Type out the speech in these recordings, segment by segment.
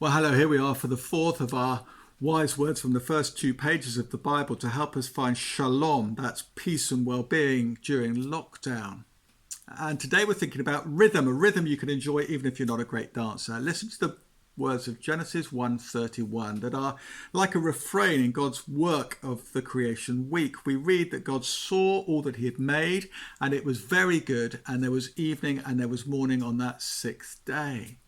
Well, hello, here we are for the fourth of our wise words from the first two pages of the Bible to help us find shalom, that's peace and well-being during lockdown. And today we're thinking about rhythm, a rhythm you can enjoy even if you're not a great dancer. Listen to the words of Genesis 1:31 that are like a refrain in God's work of the creation week. We read that God saw all that he had made and it was very good, and there was evening and there was morning on that sixth day.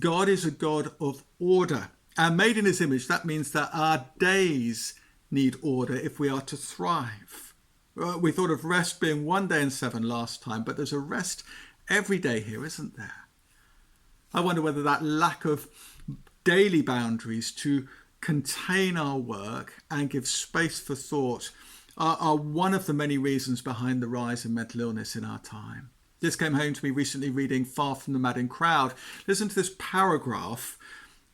God is a God of order, and made in his image. That means that our days need order if we are to thrive. We thought of rest being 1 day in 7 last time, but there's a rest every day here, isn't there? I wonder whether that lack of daily boundaries to contain our work and give space for thought are one of the many reasons behind the rise in mental illness in our time. This came home to me recently reading Far from the Madding Crowd. Listen to this paragraph.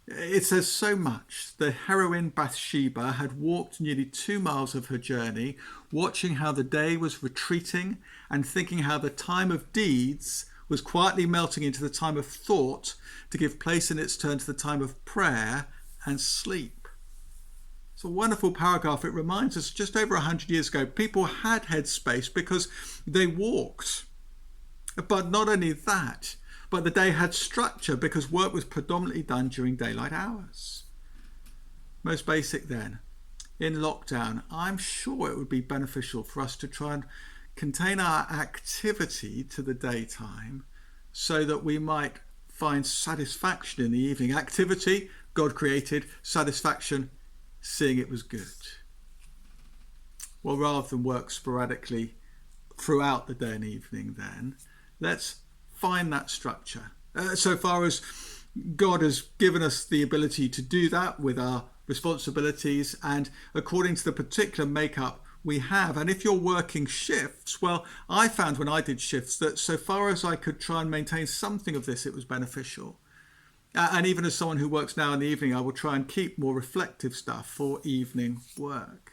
It says so much. The heroine Bathsheba had walked nearly 2 miles of her journey, watching how the day was retreating and thinking how the time of deeds was quietly melting into the time of thought to give place in its turn to the time of prayer and sleep. It's a wonderful paragraph. It reminds us just over 100 years ago, people had headspace because they walked. But not only that, but the day had structure because work was predominantly done during daylight hours. Most basic then, in lockdown, I'm sure it would be beneficial for us to try and contain our activity to the daytime so that we might find satisfaction in the evening. Activity, God created; satisfaction, seeing it was good. Well, rather than work sporadically throughout the day and evening then, let's find that structure. So far as God has given us the ability to do that with our responsibilities and according to the particular makeup we have. And if you're working shifts, well, I found when I did shifts that so far as I could try and maintain something of this, it was beneficial. And even as someone who works now in the evening, I will try and keep more reflective stuff for evening work.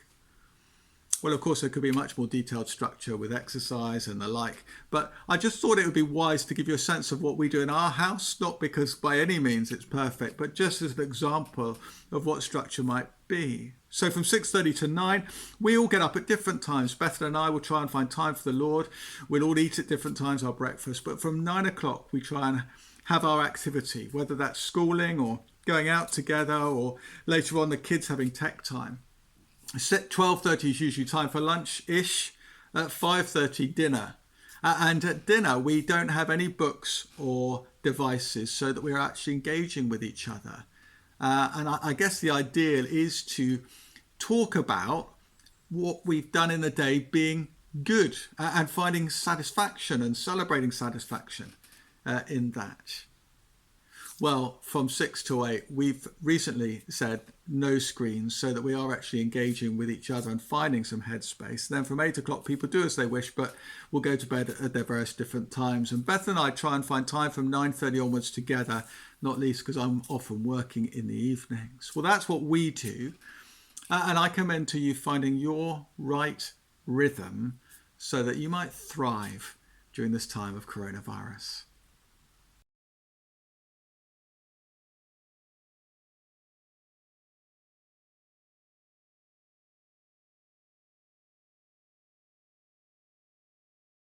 Well, of course, there could be a much more detailed structure with exercise and the like, but I just thought it would be wise to give you a sense of what we do in our house, not because by any means it's perfect, but just as an example of what structure might be. So from 6:30 to 9, we all get up at different times. Bethany and I will try and find time for the Lord. We'll all eat at different times, our breakfast, but from 9 o'clock we try and have our activity, whether that's schooling or going out together or later on the kids having tech time. 12:30 is usually time for lunch-ish. At 5:30, dinner. And at dinner, we don't have any books or devices so that we're actually engaging with each other. And I guess the ideal is to talk about what we've done in the day being good and finding satisfaction and celebrating satisfaction in that. Well, from 6 to 8, we've recently said no screens so that we are actually engaging with each other and finding some headspace. Then from 8 o'clock, people do as they wish, but we'll go to bed at their various different times. And Beth and I try and find time from 9:30 onwards together, not least because I'm often working in the evenings. Well, that's what we do. And I commend to you finding your right rhythm so that you might thrive during this time of coronavirus.